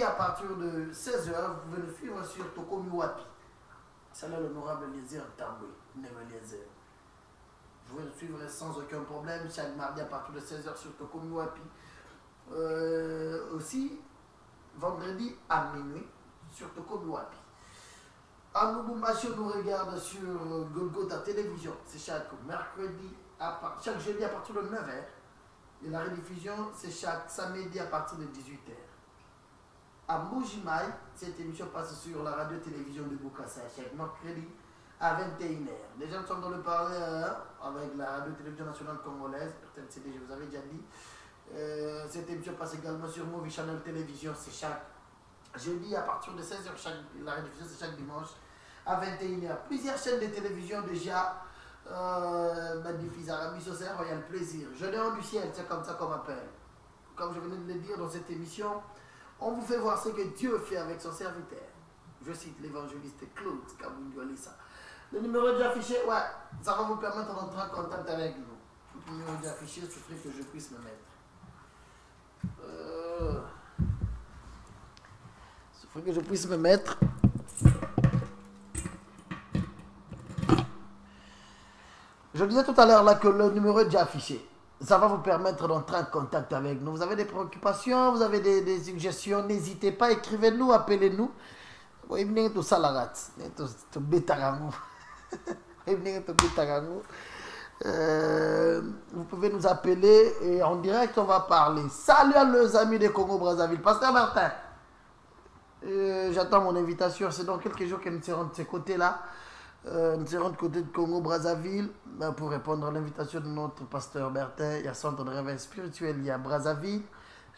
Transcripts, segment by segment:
Jeudi, à partir de 16h, vous pouvez nous suivre sur Tokomi Wapi. Salut l'honorable Eliezer Tamboué, Eliezer. Vous pouvez nous suivre sans aucun problème chaque mardi à partir de 16h sur Tokomi Wapi. Aussi, vendredi à minuit sur Tokomi Wapi. Anouboumacho nous regarde sur Golgotha Télévision. C'est chaque mercredi, chaque jeudi à partir de 9h. Et la rediffusion, c'est chaque samedi à partir de 18h. À Moujimaï, cette émission passe sur la radio-télévision de Bukassa chaque mercredi à 21h. Les gens sont dans le parler avec la radio-télévision nationale congolaise, RTNCD, je vous avais déjà dit. Cette émission passe également sur Movie Channel Télévision, c'est chaque jeudi à partir de 16h. La rediffusion, c'est chaque dimanche à 21h. Plusieurs chaînes de télévision déjà diffusent Arabie Saoudite, Royal Plaisir. Gédéon du ciel, c'est comme ça qu'on m'appelle. Comme je venais de le dire dans cette émission, on vous fait voir ce que Dieu fait avec son serviteur. Je cite l'évangéliste Claude Kabundualisa. Le numéro est affiché, ouais, ça va vous permettre d'entrer en contact avec nous. Le numéro est affiché, il suffit que je puisse me mettre. Il suffit que je puisse me mettre. Je disais tout à l'heure là que le numéro est déjà affiché. Ça va vous permettre d'entrer en contact avec nous. Vous avez des préoccupations, vous avez des suggestions, n'hésitez pas, écrivez-nous, appelez-nous. Vous pouvez nous appeler et en direct on va parler. Salut à nos amis de Congo-Brazzaville. Pasteur Martin, j'attends mon invitation. C'est dans quelques jours que nous serons de ce côté-là. Nous serons de côté de Congo-Brazzaville pour répondre à l'invitation de notre pasteur Bertin. Il y a centre de réveil spirituel, il y a Brazzaville.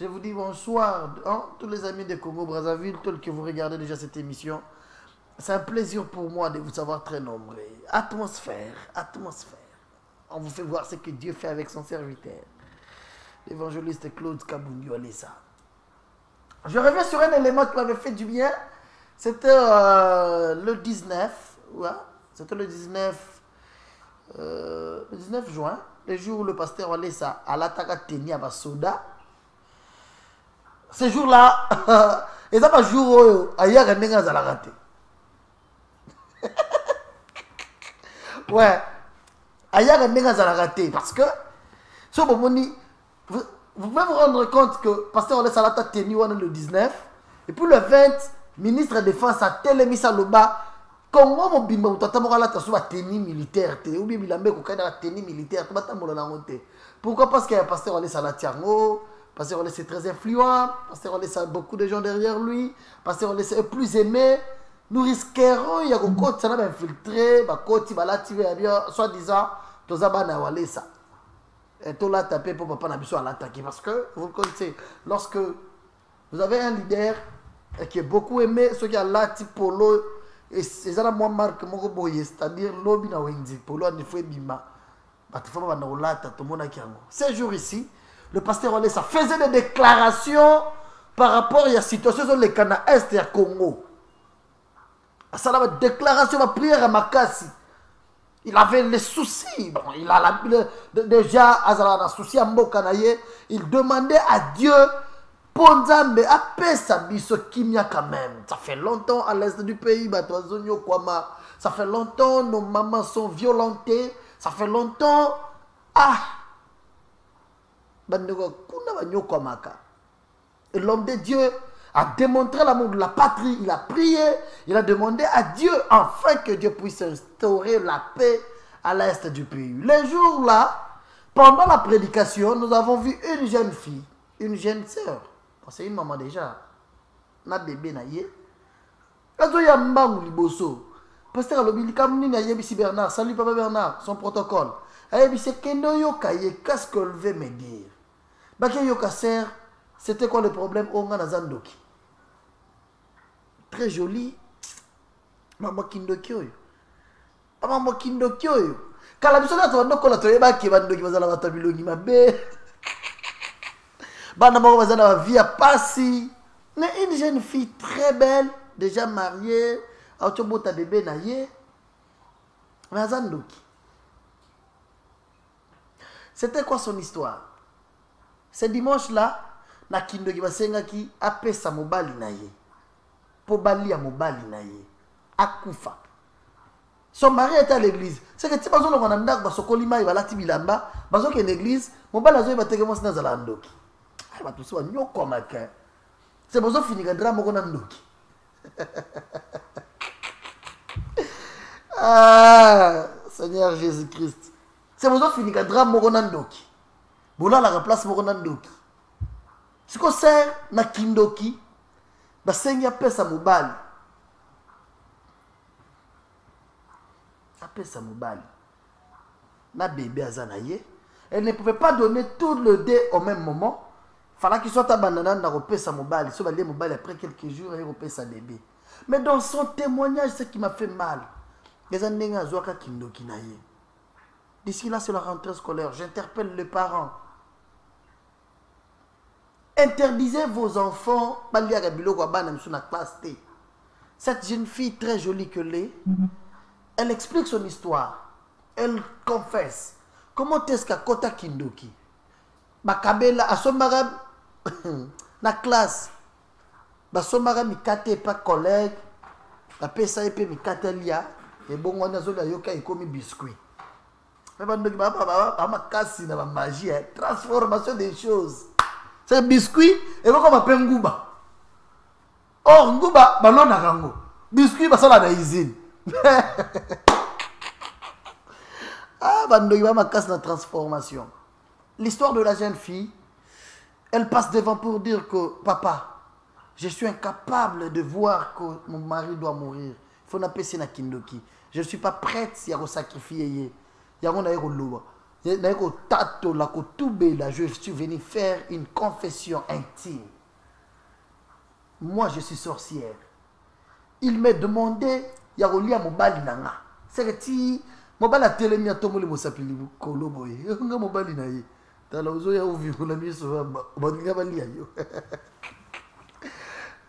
Je vous dis bonsoir, tous les amis de Congo-Brazzaville, tous que vous regardez déjà cette émission. C'est un plaisir pour moi de vous savoir très nombreux. Atmosphère. On vous fait voir ce que Dieu fait avec son serviteur. L'évangéliste Claude Kabundualisa. Je reviens sur un élément qui m'avait fait du bien. C'était le 19. Ouais. C'était le 19 juin, le jour où le pasteur Walesa à l'attaque Teni à Basoda. Ce jour-là, et ça pas jour où ailleurs un nègre à la raté. Ouais, ailleurs un nègre à la raté parce que sur vous pouvez vous rendre compte que pasteur Walesa à l'attaque Teni le 19 et puis le 20, ministre de défense a télémis à l'Oba. Congo mobimba utatamora la taso tenue militaire te ou bien bilambe ko kana tenue militaire to batamola na honte. Pourquoi? Parce que pasteur Walesa la tiango, pasteur Walesa est très influent, pasteur Walesa a beaucoup de gens derrière lui, pasteur Walesa est plus aimé. Nous risquerons il y a ko côté ça va infiltrer ba côté ba la tiver bien soit disant tozaba na Walesa. Et to la taper pour papa na biso à l'attaquer parce que vous connaissez lorsque vous avez un leader qui est beaucoup aimé, ce qui a la type polo. Et c'est ça moi marque mon boye, c'est-à-dire lobby na wendi polo ne fait bima. Batifama ba na olata to mona kiango. Ces jours ici, le pasteur Walesa faisait des déclarations par rapport à la situation sur le Cana Est et à Congo. Ça la déclaration ma prière à Makassi. Il avait les soucis. Bon, il a déjà azala souci à Mbokanaye, il demandait à Dieu Ponzambe appelle sa biso kimia quand même. Ça fait longtemps à l'est du pays, ça fait longtemps nos mamans sont violentées. Ça fait longtemps. Et l'homme de Dieu a démontré l'amour de la patrie. Il a prié. Il a demandé à Dieu enfin que Dieu puisse instaurer la paix à l'est du pays. Les jours là, pendant la prédication, nous avons vu une jeune fille, une jeune sœur. C'est une maman déjà. Na bébé na ye. Azo ya mbangu liboso. Pasteur Alobili kamni na yebisi Bernard. Salut papa Bernard. Son protocole. Ayebisi kendo yoka ye. Qu'est-ce qu'elle veut me dire? Baké yoka sœur. C'était quoi le problème? Onga na zandoki. Très joli. Maman kindokyo yo. Maman kindokyo yo. Kala biso na to ndoko la to yeba ke bandoki bazala batabilongi mabe. Bana vie à passi. Mais une jeune fille très belle, déjà mariée, autobota bébé naïe. Mazandoki. C'était quoi son histoire? Ce dimanche-là, na kindoki basengaki apesa mobali na ye po balia mobali na ye akufa. Son mari était à l'église. C'est que si bazo longa na ndako basokoli mai balati bilamba bazo ke l'église mobali azo ba tegemo sina zala ndoki. Ai ba tuso nyoko maka. C'est bazo fini ka drama ko na ndoki. Ah, Seigneur Jésus-Christ. C'est bazo fini ka drama ko na ndoki. Bola la place mo ko na ndoki. Siko ser na kindoki basengi apesa mobali. Apesa mobali. Na bébé azanaye. Elle ne pouvait pas donner tout le dé au même moment. Fallait qu'il soit abandonné dans repesa mobali. Soit balé mobali après quelques jours et repesa bébé. Mais dans son témoignage, ce qui m'a fait mal. Les années à Zoaka Kindoki naye. D'ici là, c'est la rentrée scolaire. J'interpelle les parents. Interdisez vos enfants. Cette jeune fille très jolie que l'est, elle explique son histoire. Elle confesse. Comment est-ce qu'à Kota Kindoki, Bakabela, à son marab, na classe, Basomara mikate pas collègue, la pesa épée mikate lia, et bon, on a zone yoka et comme biscuit. Mais ma casse, c'est la magie, transformation des choses. C'est biscuit, et vous comme un pengouba. Or, ngouba, ballon à rango. Biscuit, bah ça la usine. Ah, ma casse la transformation. L'histoire de la jeune fille, elle passe devant pour dire que papa, je suis incapable de voir que mon mari doit mourir. Il faut n'appeler na kindoki. Je ne suis pas prête si à sacrifier. Je suis venu faire une confession intime. Moi, je suis sorcière. Il m'a demandé, il y a un mobile nanga. C'est que si mobile a télémi à tomber le mosapili kolobo. Il y a un mobile nanga.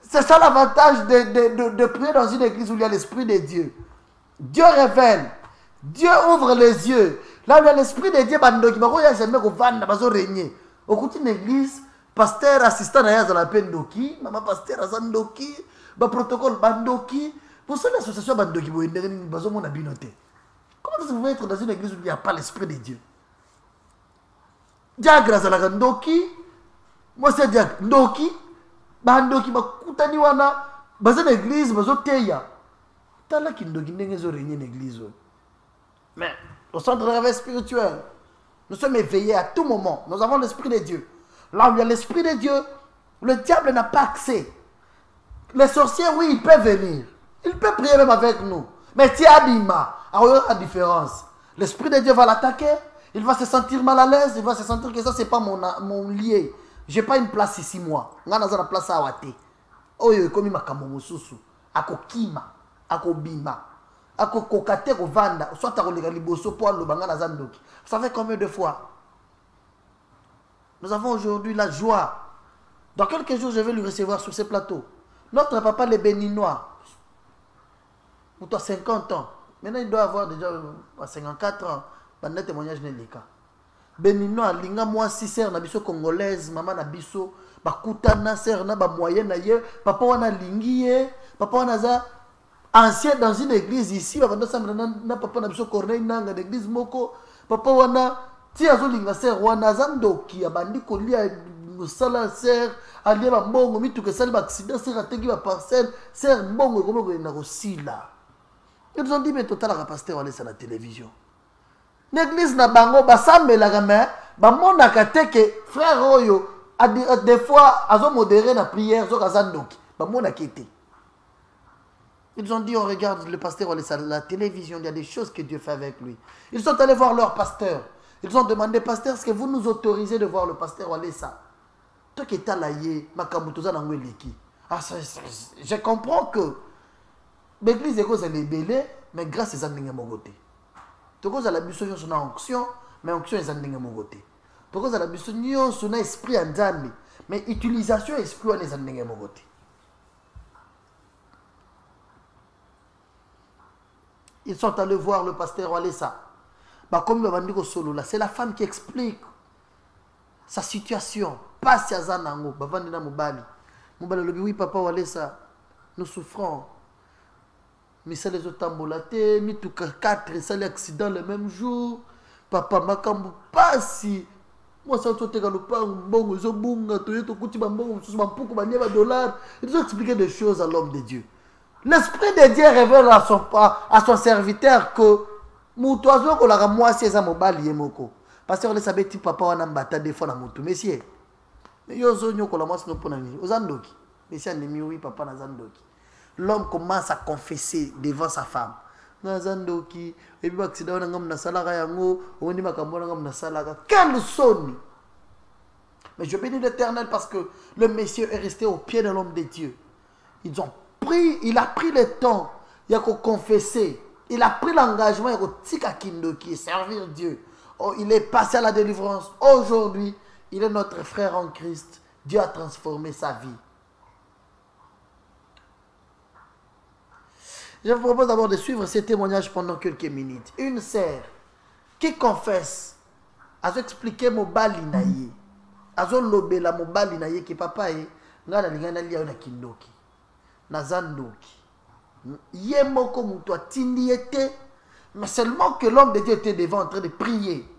C'est ça l'avantage de prier dans une église où il y a l'Esprit de Dieu. Dieu révèle. Dieu ouvre les yeux. Là où il y a l'Esprit de Dieu, il y a jamais qu'on régner. Au côté d'une église, pasteur assistant à la peine doki, maman pasteur à Zandoki, protocole bandoki. Pour ça, l'association bandoki, vous avez besoin de binoté. Comment est-ce que vous pouvez être dans une église où il n'y a pas l'Esprit de Dieu? Dieu grâce à la Gandoki, moi c'est Dieu Ndoki, bandoki, bakutani wana, bazan église, bazo teya. Tala kindoki n'engezo régner l'église. Mais au centre de réveil spirituel, nous sommes éveillés à tout moment. Nous avons l'Esprit de Dieu. Là où il y a l'Esprit de Dieu, le diable n'a pas accès. Les sorciers, oui, ils peuvent venir. Ils peuvent prier même avec nous. Mais si Abima, alors il y a la différence. L'Esprit de Dieu va l'attaquer. Il va se sentir mal à l'aise. Il va se sentir que ça, ce n'est pas mon lié. Je n'ai pas une place ici, moi. Je n'ai pas une place à Wate. Oh, il y a comme ma kamomususu. Ako kima. Ako bima. Ako kokate ko vanda. Soit à liboso pour le bangana zandoki. Vous savez combien de fois? Nous avons aujourd'hui la joie. Dans quelques jours, je vais lui recevoir sur ce plateau. Notre papa, les Béninois, pour toi 50 ans. Maintenant, il doit avoir déjà 54 ans. Pendant le témoignage n'est le cas. Béninois, linga moi si sœur na biso congolaise, maman na biso, bakutana sœur na ba moyenne na ye, papa wana lingiye, papa wana za ancien dans une église ici, papa na papa na biso Corneille nanga l'église moko, papa wana ti azo linga sœur wana zandoki abandi kolia musala sœur alia ba mbongo mituke sali ba accident sœur ateki ba parcelle, sœur mbongo komoko na kosila. Ils ont dit mais total la pasteur aller sur la télévision. L'église na bango basambe la gamin ba monaka te que frère oyo a des fois azo modérer la prière zo kazandoki ba monaka te. Ils ont dit on regarde le pasteur aller sur la télévision, il y a des choses que Dieu fait avec lui. Ils sont allés voir leur pasteur. Ils ont demandé pasteur est-ce que vous nous autorisez de voir le pasteur aller ça? Toi qui est alaye makamutoza na ngweleki. Ah je comprends que l'église est cause elle est belle mais grâce à ça n'inga mogote. Parce que la mission sur onction, mais onction est en côté. Parce que la mission sur esprit en zami, mais utilisation esprit en est côté. Ils sont allés voir le pasteur Walesa. Bah comme le bandit solo là, c'est la femme qui explique sa situation. passe à Zanango, Bavandina Mobali. Mobali lobi, oui, papa, Walesa, nous souffrons. Mais ça les autres embolatés, mis tout 4, ça les accidents le même jour. Papa, Makambo, pas si. Moi, ça, tu as bon, ils ont bon, tu as coûté bon, tu as beaucoup de dollars. Ils ont expliqué des choses à l'homme de Dieu. L'Esprit de Dieu révèle à son serviteur que Moutouazo, qu'on a moi, c'est un mobile, Yemoko. Parce qu'on savait que papa, on a un bâtard des fois dans Moutou. Messieurs, l'homme commence à confesser devant sa femme. Quel sonne! Mais je bénis l'Éternel parce que le Messie est resté au pied de l'homme de Dieu. Il a pris le temps, il a confessé, il a pris l'engagement, il a servir Dieu. Oh, il est passé à la délivrance. Aujourd'hui, il est notre frère en Christ. Dieu a transformé sa vie. Je vous propose d'abord de suivre ces témoignages pendant quelques minutes. Une sœur qui confesse, a expliqué mon bali naïe, a lobela mon bali naïe qui papa est, ngana lingana liya na kindoki, na zandoki. Yemoko muto tindi était, mais seulement que l'homme de Dieu était devant en train de prier,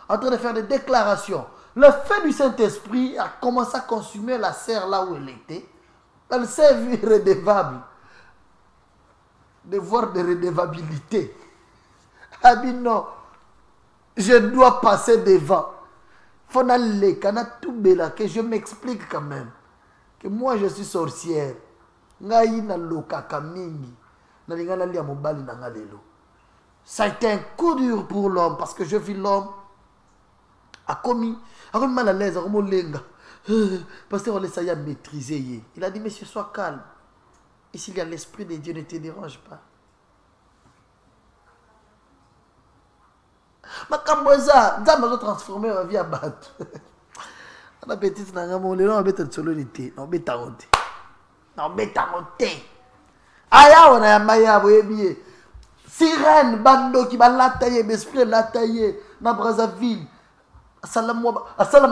en train de faire des déclarations. Le feu du Saint-Esprit a commencé à consumer la sœur là où elle était. Elle s'est vue redevable. De voir des redevabilités. Ah bien non, je dois passer devant. Faut aller, que je m'explique quand même. Que moi je suis sorcière. Ça a été un coup dur pour l'homme parce que je vis l'homme a commis mal à l'aise, pasteur on a maîtrisé. Il a dit monsieur sois calme. Ici, il y a l'Esprit de Dieu, ne te dérange pas. Ma camboza, nous avons transformé ma vie à battre. On a petit n'angamo, les gens ont été solonité, non bétaroté, non bétaroté. Aya on a maya boyebiye. Sirène bando qui va latailler, l'esprit latailler, na Brazzaville. Asala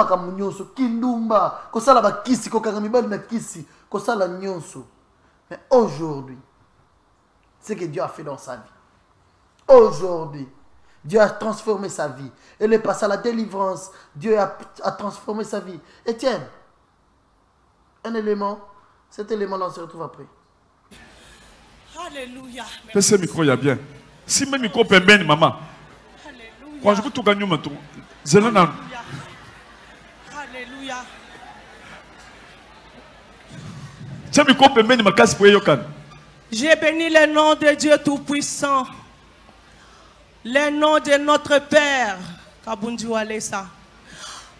kamunyoso, kindumba, ko sala ba kisi, ko kakamibali na kisi, ko sala nyonso. Mais aujourd'hui, c'est ce que Dieu a fait dans sa vie. Aujourd'hui, Dieu a transformé sa vie. Elle est passée à la délivrance. Dieu a transformé sa vie. Étienne, un élément, cet élément-là, on se retrouve après. Alléluia. Fais ce micro, il y a bien. Si mes micro peut bien, maman. Alléluia. Quand je peux tout gagner, Alléluia. Alléluia. J'ai béni le nom de Dieu Tout-Puissant, le nom de notre Père, Kabundu Alessa.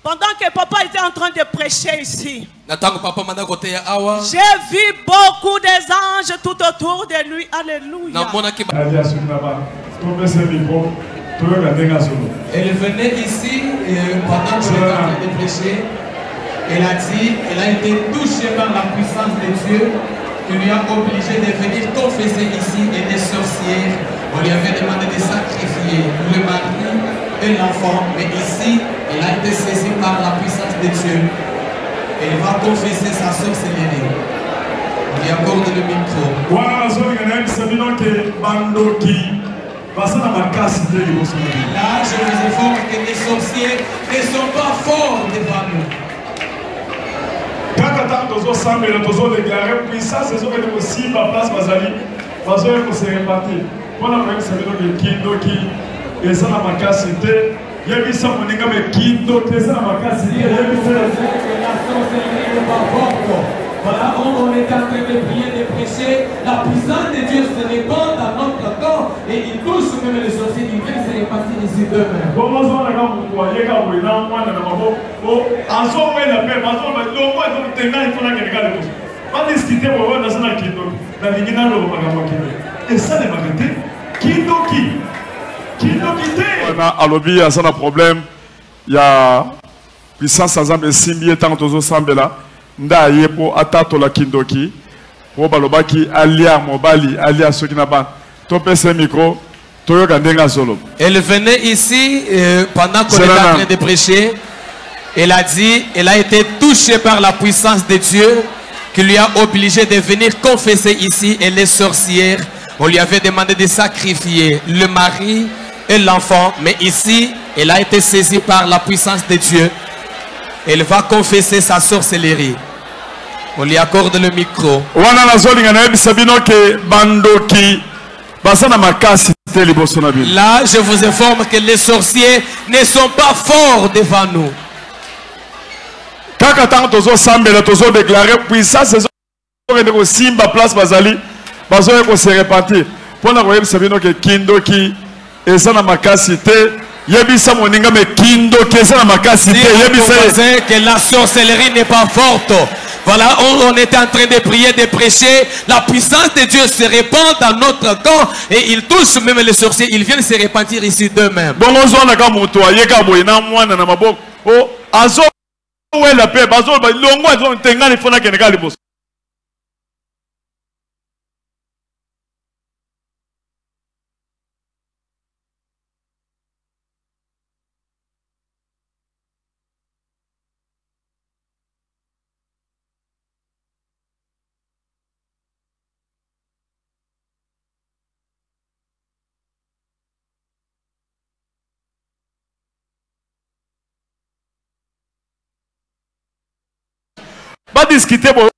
Pendant que papa était en train de prêcher ici, j'ai vu beaucoup d'anges tout autour de lui. Alléluia. Elle venait ici pendant que j'étais en train de prêcher. Elle a dit, elle a été touchée par la puissance de Dieu qui lui a obligé de venir confesser ici. Elle est sorcière. On lui avait demandé de sacrifier le mari et l'enfant. Mais ici, elle a été saisie par la puissance de Dieu. Elle va confesser sa sorcellerie. On lui accorde le micro. Là, je vous informe que les sorciers ne sont pas forts devant nous. Quand nous sommes déclarés puissance, c'est ce que nous aussi ma place Bazali, Bazali pour se répartir. Quand on a vu que Kindo qui est ça dans ma cité, il y a mis ça mon égard mais Kindo qui est ça dans ma cité, il y a mis ça la sorcellerie n'est pas forte. Voilà, on est en train de prier, de prêcher. La puissance de Dieu se répand dans notre corps et il touche même les sorciers qui viennent se répartir ici demain. Comment on a voyé quand on est là, on a en somme la paix, en somme le roi est tenant il faut la regarder. Pas discuter pour voir dans la Kindo, la Ligina le Magamoki. Et ça les magatés, Kindo qui à l'objet à ça un problème. Il y a puissance sans âme et simbi tant que sambe là. Nda yepo atato la kindoki po balobaki alia mobali alia sokinaba tope ce micro toyoka ndenga solo. Elle venait ici pendant qu'on était en train de prêcher. Elle a dit, elle a été touchée par la puissance de Dieu qui lui a obligé de venir confesser ici. Elle est sorcière. On lui avait demandé de sacrifier le mari et l'enfant. Mais ici, elle a été saisie par la puissance de Dieu. Elle va confesser sa sorcellerie. On lui accorde le micro. Là, je vous informe que les sorciers ne sont pas forts devant nous. Kaka tant tozo sambela tozo déclarer puissance ko simba place bazali bazo ko se repentir pona ko yebisa bino ke kindo ki ezana makasi te yebisa moninga me kindo ki ezana makasi te yebisa que la sorcellerie n'est pas forte. Voilà, on était en train de prier, de prêcher. La puissance de Dieu se répand dans notre camp et il touche même les sorciers. Ils viennent se repentir ici d'eux-mêmes. Bon on zo na ka muto ayeka boyina mwana na maboko o azo ouais la paix bazo longo azo tengani fona keneka liboso pas discuter bon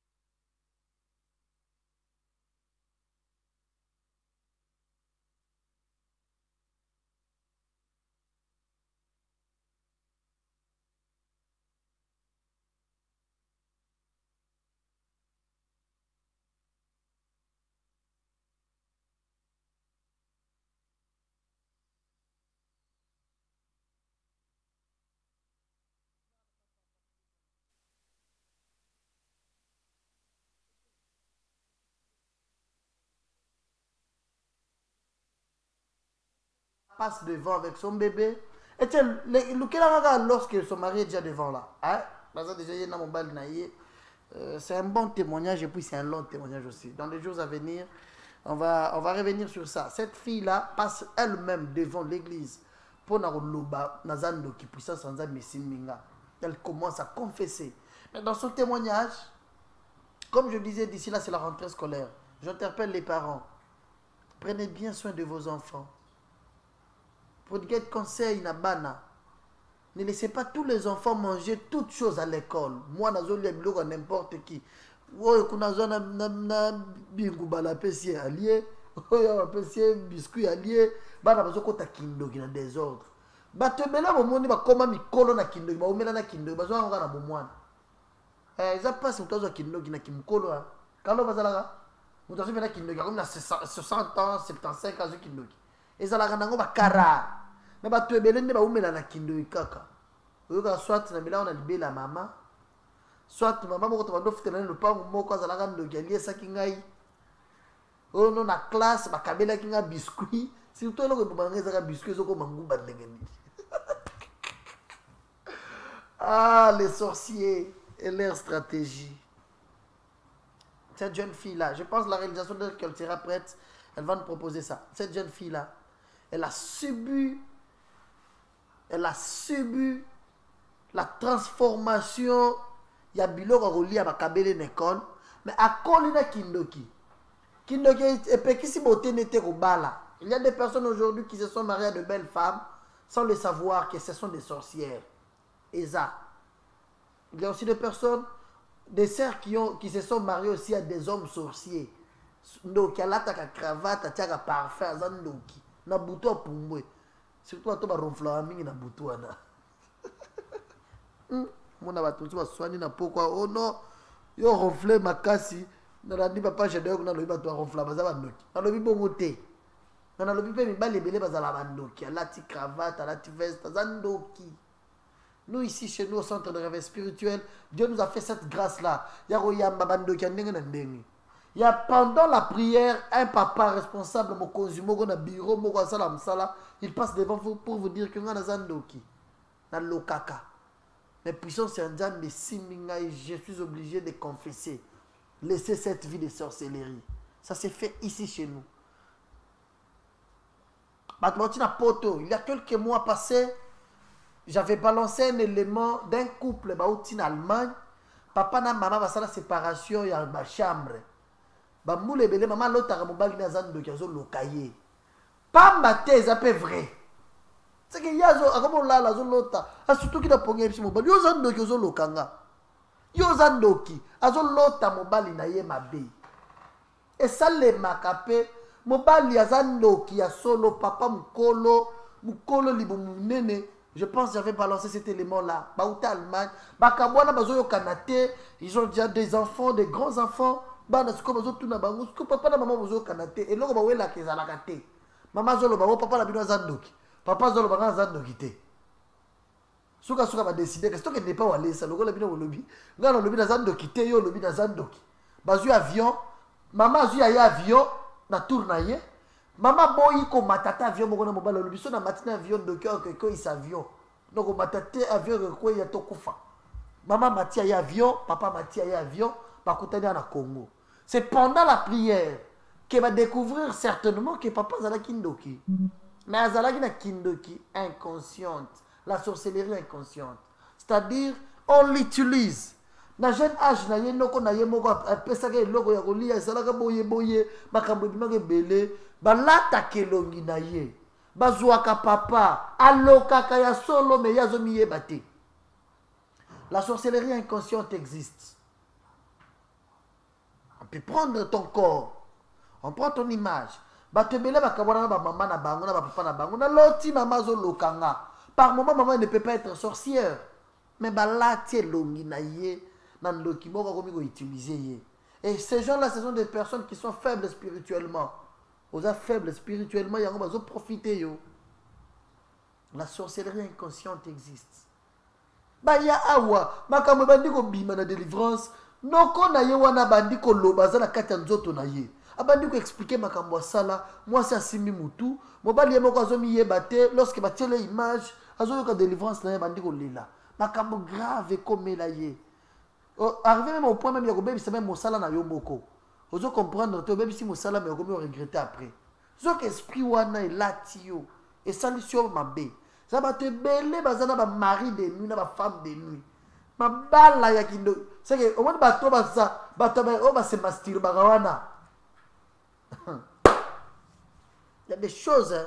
passe devant avec son bébé. Et tiens, lorsque son mari est déjà devant là, hein? C'est un bon témoignage et puis c'est un long témoignage aussi. Dans les jours à venir, on va revenir sur ça. Cette fille-là passe elle-même devant l'église pour elle commence à confesser. Mais dans son témoignage, comme je disais, d'ici là, c'est la rentrée scolaire. J'interpelle les parents. Prenez bien soin de vos enfants. Pour dire conseil na bana. Ne laissez pas tous les enfants manger toutes choses à l'école. Moi, nazo les blocs n'importe qui. Ouais, kuna zona na bingu bala pesi allié. Ouais, pesi biscuit allié. Bana bazo kota kindo kina désordre. Bato bela bomoni ba koma mikolo na kindo, ba omela na kindo, bazo nga na bomwana. Ça passe utazo kindo kina kimkolo. Kalo bazalaka. Utazo bela kindo comme na 60 ans, 75 ans kindo. Ezalaka nango bakara. Mais bato ebelende ba umela na kindo kaka. Oyoka soit na bila on a libela mama. Soit maman moko to bando fitela le pango moko azalaka ndo gialie saki ngai. Oh non na classe bakabela kinga biscuit. Surtout loko bobanga ezaka biscuit zoko mangumba ndengeni. Ah les sorciers et leur stratégie. Cette jeune fille là, je pense la réalisation qu'elle sera prête, elle va nous proposer ça. Cette jeune fille là, elle a subi la transformation. Il y a biloko roli à bakabele nekon, mais à kolina kindoki. Kindoki et pekisi beauté n'était au bala. Il y a des personnes aujourd'hui qui se sont mariées à de belles femmes sans le savoir que ce sont des sorcières. Et ça. Il y a aussi des personnes, des sœurs qui se sont mariées aussi à des hommes sorciers. Donc, il y a la cravate, il y a parfum, zandoki. Na buto pumbwe. Surtout à toi, ronfla mingi na buto ana. Mona batutu baswani na pokwa. Oh non, yo ronfle makasi. Na randi papa jadeo na lobi bato ronfla baza bandoki. Na lobi bongote. Na lobi pe mibali ebele bazala bandoki. Alati cravate, alati veste, zandoki. Nous ici chez nous au centre de réveil spirituel, Dieu nous a fait cette grâce-là. Il y a pendant la prière un papa responsable bureau, il passe devant vous pour vous dire que mais puissance je suis obligé de confesser. Laissez cette vie de sorcellerie. Ça s'est fait ici chez nous. Il y a quelques mois passés, j'avais balancé un élément d'un couple en Allemagne. Papa na maman va la séparation, il y a ma chambre. Ba moule belé maman l'autre mobile na zan doki azo lokaye. Pas ma thèse à peu vrai. C'est que yazo akamo la zo lota. A surtout ki na ponge bisi mobile. Yo zan doki azo lokanga. Yo zan doki azo lota mobile na ye mabe. Et ça les makape mobile ya zan doki ya solo papa mukolo libo munene. Je pense que j'avais balancé cet élément-là. Baouta Allemagne. Bakabwana bazoyo kanate. Ils ont déjà des enfants, des grands enfants. Bana siko bazo tuna bango. Siko papa na maman bazoyo kanate. Et loko bawela kezala kate. Maman zolo bango papa na bino zandoki. Papa zolo bango zandoki te. Suka ba décider que ce n'est pas walé ça. Loko la bino lobby. Ngana lobby na zandoki te yo lobby na zandoki. Bazu avion. Maman azu ya avion na tournaye. Maman boyi ko matata avion moko na mobala lobiso na matina avion de cœur que il s'avion. Donc ko matata avion ko ya tokufa. Maman matia ya avion, papa matia ya avion, pa kutana na Congo. C'est pendant la prière qu'il va découvrir certainement que papa zala kindoki. Mais azala na kindoki inconsciente, la sorcellerie inconsciente. C'est-à-dire on l'utilise. Na jeune âge na ye noko na ye moko apesa ke loko ya kolia ezalaka boye makambo bimake belé. Balata kelongi na ye bazwaka papa alokaka ya solo me yazo miyebate. La sorcellerie inconsciente existe. On peut prendre ton corps, on prend ton image, batebele bakabona ba maman na bango na papa na bango na loti mama zo lokanga. Par moment maman ne peut pas être sorcière, mais balati elongi na ye na ndoki moko komi ko utiliser ye. Et ces gens-là, ce sont des personnes qui sont faibles spirituellement. Aux faibles spirituellement, il y a un profiter yo. La sorcellerie inconsciente existe. Ba ya awa, makambo bandi ko bima na délivrance, noko na ye wana bandi ko lobaza na kati nzoto na ye. Abandi ko expliquer makambo sala, moi c'est asimi mutu, mobali yemo ko azomi yebate lorsque ba tele image, azoyo ka délivrance na ye bandi ko lela. Makambo grave comme la ye. Arrivé même au point même ya ko bebisa même mosala na yo moko. Vous comprendre que même si mon salaire mais comment regretter après. Ce que esprit wana est latio et solution ma bé. Ça va te belé bazana ba mari de nuit na ba femme de nuit. Ma bala ya kindo. C'est que au moins bato ba ça bato ba o ba se mastir bagawana. Il y a des choses hein.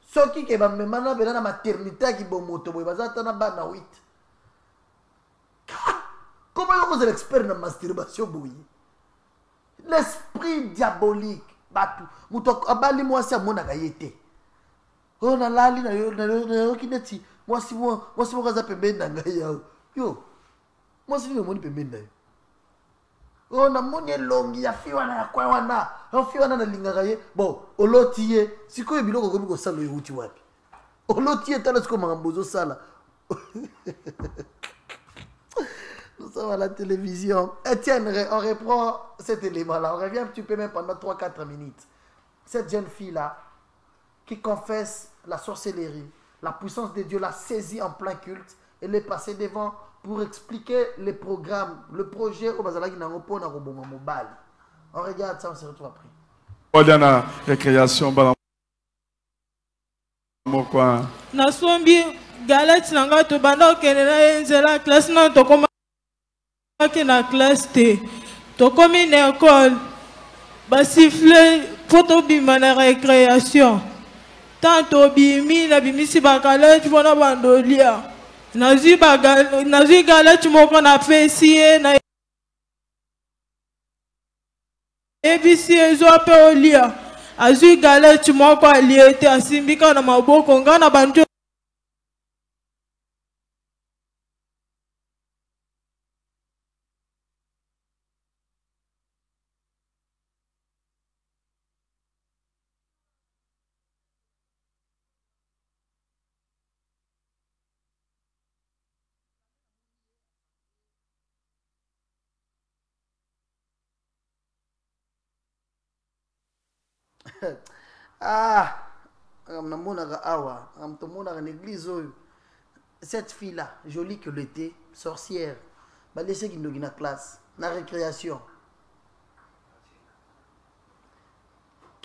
Ce qui ba memana bena na maternité qui bon moto boy bazata na ba na 8. Comment vous êtes expert na masturbation boy? L'esprit diabolique batu muto abali mwasi amona kayete ona lali na yo kineti mwasi mo kaza pembeni na ngai yo mwasi ni moni pembeni na yo ona moni longi ya fiwana ya kwa wana fiwana na lingaka ye bon oloti ye sikoyo biloko komi ko sala yo uti wapi oloti ye tala siko mangambozo sala. Nous sommes à la télévision. Etienne, on reprend cet élément-là. On revient un petit peu même pendant 3-4 minutes. Cette jeune fille-là, qui confesse la sorcellerie, la puissance de Dieu l'a saisie en plein culte. Elle est passée devant pour expliquer les programmes, le projet au Bazalaki Nangopo Narobo Mobile. On regarde ça, on se retrouve après. Odiana, récréation, Nasombi, galette, nanga, to bando, kenena, enzela, classe, non, to koma. Na classe T, to comme une école, ba siffler photo bima na récréation. Tanto bimi na bimisi bakala tu bona bandolia. Nazi gala tu moko na fessier na ebisi ezo pe olia. Azu gala tu moko aliete asimbika na maboko ngana banjo. Ah, cette fille-là, jolie que l'était, sorcière, va laisser qu'il nous la classe, la récréation.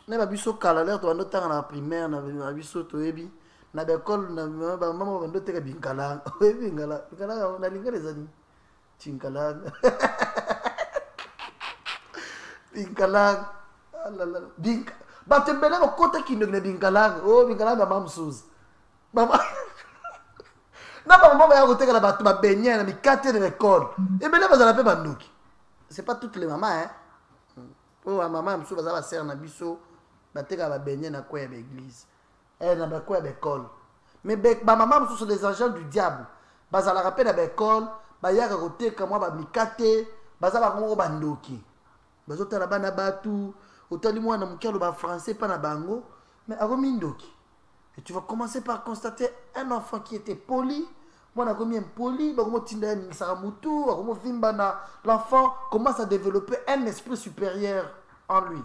N'a pas vu kala l'air de notre temps la primaire, n'a pas vu toebi, na bekol na mama bando teka binkalang binkalang na linga les amis chinkalang binkalang alala bink batembele ko kota kindo na binkalang oh binkalang ba mamsuz mama na ba mama ya ko teka la batu ba benye na mikate de l'école et bele ba za la pe banduki c'est pas toutes les mamans hein oh maman msou ba za ba sœur na biso ba teka ba benye na kwa ya l'église na bakwa l'école mais ba maman sont les agents du diable bazala rappel à l'école ba yaka koteka moi ba mikate bazala ko bandoki bazotala bana batu otali mwana mukelo ba français pas na bango mais ako mindoki et tu vas commencer par constater un enfant qui était poli mwana ko impoli ba ko tinda ni saramutu ko vimba na l'enfant commence à développer un esprit supérieur en lui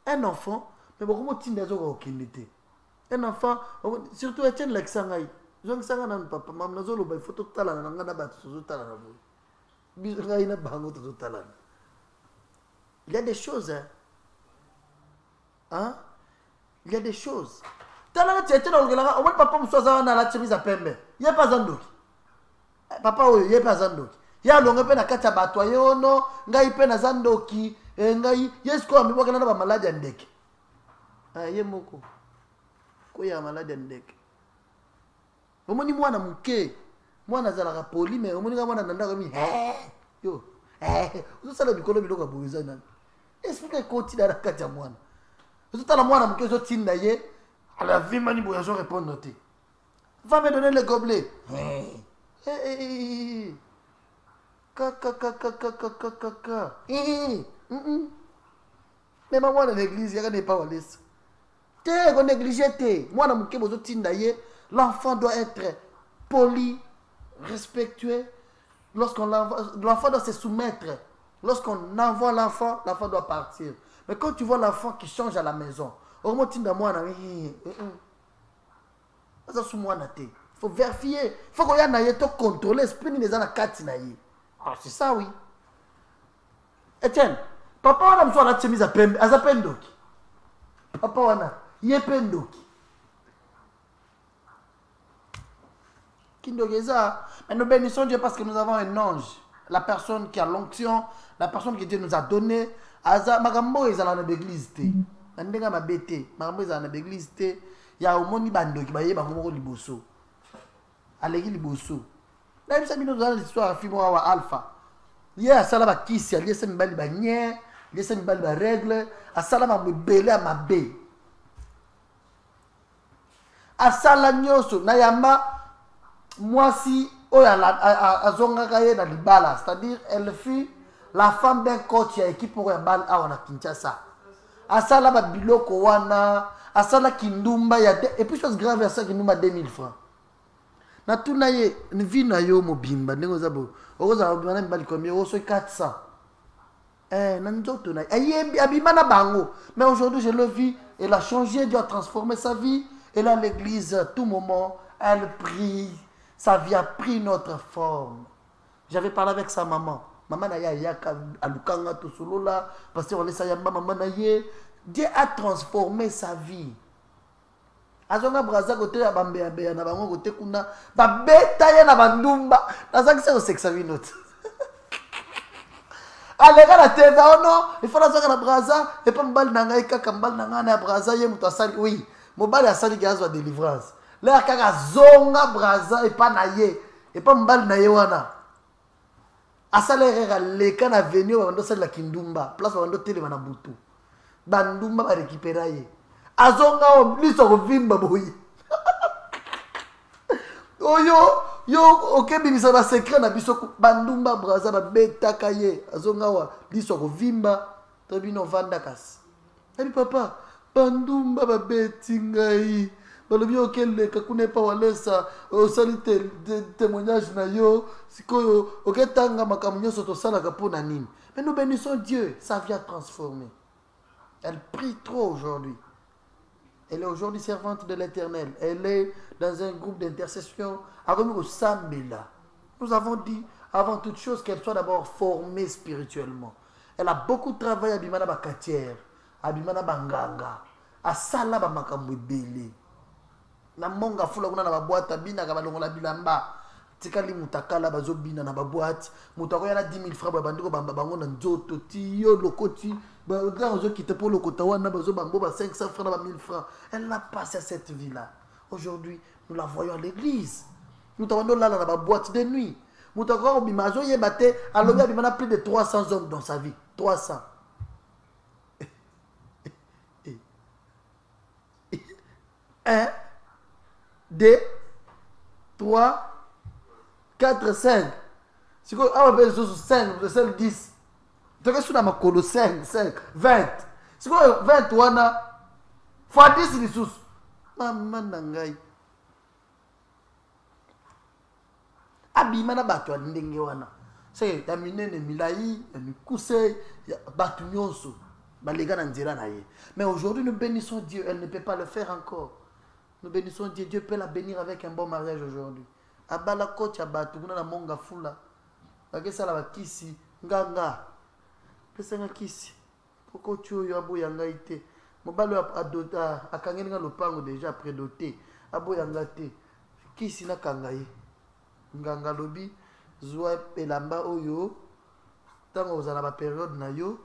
un enfant mais ba ko tinda zo ko kinité un enfant surtout Etienne Lexangai zong sanga na papa mam na zolo ba photo tala na ngana ba zo tala na bo biso ina bango to tala il y a des choses hein il y a des choses tala na tete na ngela o papa msoza na la chemise pembe ye pas zandoki papa oyo ye pas zandoki ya longa pe na kata bato yono ngai pe na zandoki ngai yesko amibwa kana na ba maladi ndeke ye moko ya malade ndeke omoni mwana muke mwana zalaka poli mais omoni mwana nanda komi yo uzosala bikolo biloko boyeza nani explique koti dara kati ya mwana uzotala mwana muke ozotinda ye ala vima ni boya zo répondre te va me donner le gobelet kaka mais maman dans l'église yaka n'est pas walesa on négligé. Moi, l'enfant doit être poli, respectueux. L'enfant doit se soumettre. Lorsqu'on envoie l'enfant, l'enfant doit partir. Mais quand tu vois l'enfant qui change à la maison, il faut vérifier. Il faut qu'on ait contrôler l'esprit des gens c'est ça, oui. Etienne, papa, on a besoin de chemise à peine. Papa, on a. Yependoki Kindogeza. Mais nous bénissons Dieu parce que nous avons un ange, la personne qui a l'onction, la personne que Dieu nous a donné. Aza magambo ezala na l'église te. Ndenga mabete, magambo ezala na l'église te. Ya omoni bandoki baye bango liboso. Aleki liboso. Na bisa bino dans l'histoire fimo wa alpha. Ye asala ba kisi, ye se mbali ba nye, ye se mbali ba règle, asala ma mbele a mabe. Asala nyoso na yamba mwasi oya azongaka ye na libala, c'est-à-dire elle fut la femme d'un coach ya équipe pour ya bal a na Kinshasa. Asala ba biloko wana, asala kindumba ya et puis chose grave ya ça kindumba 2000 francs. Na tuna ye ni vina yo mobimba ndenge zabo. Oza obimana mbali combien oso 400. Na nzoto na ayebi abimana bango. Mais aujourd'hui je le vis, elle a changé, Dieu a transformé sa vie. Elle est à l'église à tout moment, elle prie, sa vie a pris notre forme. J'avais parlé avec sa maman. Maman n'a yaka alukanga to solo là, parce qu'on laisse yamba maman naye. Dieu a transformé sa vie. Azonga braza côté ya bambe ya na bango côté kuna ba beta ya na bandumba. Nazaki c'est au sexe note. Allez la tête oh non, il faut la zoka na braza et pas mbal nanga kaka mbal nanga na braza ye muto asali oui. Mobali asali gazo a délivrance. Là kaka zonga braza et pas naye et pas mbali naye wana. Asali rera leka na venir bando sali la kindumba, place bando tele bana butu. Bandumba ba récupérer ye. Azonga o liso ko vimba boyi. Yo OK bimisa ba secret na biso bandumba braza ba beta kaye. Azonga wa liso ko vimba to bino vanda kasi. Eli papa bandumba babeti ngai balobi okele kakune pa walesa osali témoignage na yo sikoyo oketanga makambo nyonso tosalaka mpona nini. Mais nous bénissons Dieu, sa vie a transformé. Elle prie trop aujourd'hui. Elle est aujourd'hui servante de l'Éternel. Elle est dans un groupe d'intercession. Nous avons dit avant toute chose qu'elle soit d'abord formée spirituellement. Elle a beaucoup travaillé à Bimana Bakatière, à Bimana Banganga. Asala ba makambo ebele. na monga fula kuna na ba boîte bina ka balongola bilamba tikali mutakala bazo bina na ba boîte mutako yana 10 000 francs ba bandiko bamba bango na nzoto ti yo lokoti ba ozo quitter pour le kota wana bazo bango ba 500 francs ba 1000 francs. Elle n'a pas cette vie là. Aujourd'hui, nous la voyons à l'église. Nous t'avons là dans la boîte de nuit. Nous t'avons bimazo yebate alors il y a plus de 300 hommes dans sa vie. 300. 1, 2, 3, 4, 5. C'est quoi? Ah, on 5, 10. Tu restes dans ma colo 5, 20. C'est quoi 20 wana? Fois 10 les sous. Maman nangai. Abimana bato ndenge wana. C'est ya minene milai, ya mikuse, ya batu nyonso. Balega na nzela na ye. Mais aujourd'hui nous bénissons Dieu, elle ne peut pas le faire encore. Nous bénissons Dieu, Dieu peut la bénir avec un bon mariage aujourd'hui. Abala kocha batu kuna na monga fula. Bakesa la bakisi nganga. Pesa nga kisi. Poko tu yo abo yanga ite. Mobalo adota akangeni nga lopango déjà prédoté. Abo yanga te. Kisi na kangaye. Nganga lobi zwa pelamba oyo. Tango ozala ba période na yo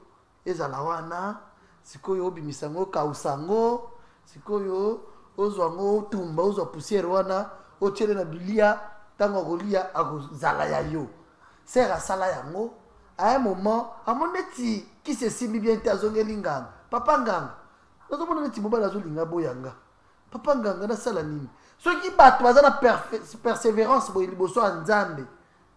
ezala wana sikoyo obimisango kausango sikoyo ozwango tumba ozwa poussière wana ochele na bilia tango kolia akozala ya yo. Sera sala yango à un moment amoneti qui se simbi bien te azongeli nganga papa nganga nazo mona neti mobala azolinga boyanga papa nganga na sala nini soki bato baza na persévérance boye liboso ya Nzambe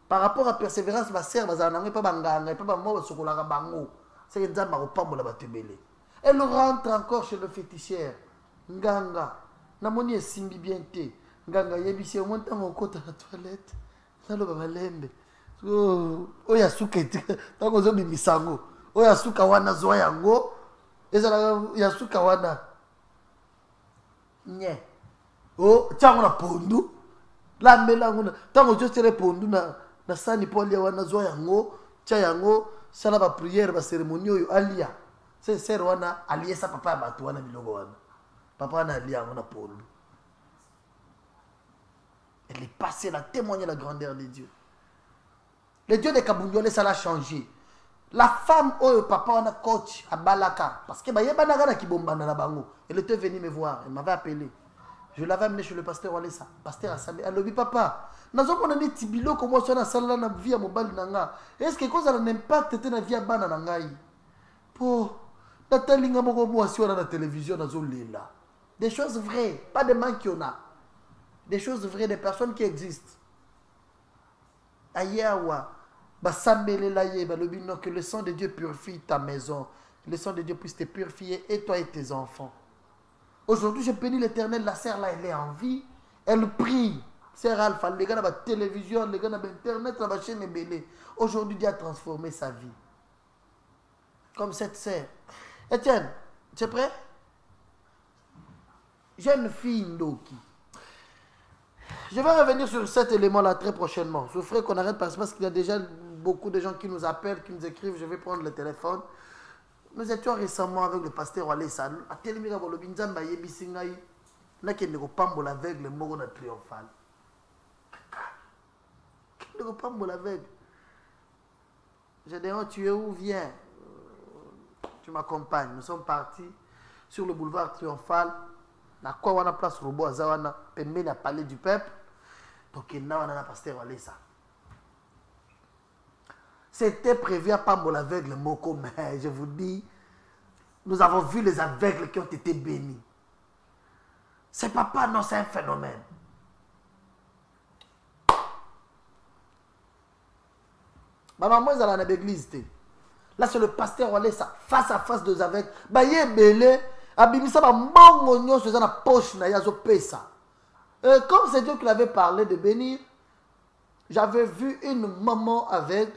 par rapport à persévérance baser bazala nango epa banganga epa bamo basokolaka bango c'est Nzambe akopambola bato ebele. Elle rentre encore chez le féticheur nganga namoni esimbi bien te nganga yebisi omo ntango okota na toilette naloba balembe oya suka ete tango ozobimisango oya suka wana zwa yango ezala ya suka wana nye o tiango na pondu lambela nguna tango ozosele pondu na sani po alia wana zwa yango tia yango sala ba prière ba cérémonie oyo alia c'est ser wana aliesa papa ya bato wana biloko wana papa wana alia yango na pondu. Elle est passée là témoigner la grandeur de Dieu. Le Dieu de Kabundiole, ça l'a changé. La femme, oh papa, on a coach à Balaka. Parce que elle était venue me voir. Elle m'avait appelé. Je l'avais amené chez le pasteur Walesa. Pasteur Assamé. Elle a dit, papa, nous avons dit Tibilo, comment ça a la vie à Mobile Nanga. Est-ce que ça a un impact dans la vie à Bana Nangaï? Pour Nathalie Ngamogo, si on a la télévision, dans là. Des choses vraies, pas des manques qu'il y en a. Des choses vraies, des personnes qui existent. Ayawa. Que le sang de Dieu purifie ta maison. Que le sang de Dieu puisse te purifier et toi et tes enfants. Aujourd'hui, je bénis l'Éternel. La sœur là, elle est en vie. Elle prie. Sœur Alpha, les gars dans la télévision, les gars dans Internet, dans la chaîne est belée. Aujourd'hui, Dieu a transformé sa vie. Comme cette sœur. Etienne, tu es prêt? Jeune fille Ndoki. Je vais revenir sur cet élément-là très prochainement. Je ferai qu'on arrête parce qu'il y a déjà beaucoup de gens qui nous appellent, qui nous écrivent. Je vais prendre le téléphone. Nous étions récemment avec le pasteur Walesa. À Télémira Bolobinzamba Yebisingaï. N'a qu'il ne pas l'aveugle, le mot triomphal. Qu'il ne pas l'aveugle. J'ai dit, tu es où? Viens. Tu m'accompagnes. Nous sommes partis sur le boulevard triomphal. Na quoi on a place robot azawana pembe na palais du peuple. Donc il n'a pas pasteur Walesa. C'était prévu à Pambo aveugle Moko, mais je vous dis, nous avons vu les aveugles qui ont été bénis. C'est papa, non, c'est un phénomène. Maman, ils allaient à l'église. Là, c'est le pasteur Walesa, face à face de aveugles. Bah, il est belé. Abimisa ba mbongo nyonso eza na poche na yazo pesa. Comme c'est Dieu qui l'avait parlé de bénir, j'avais vu une maman avec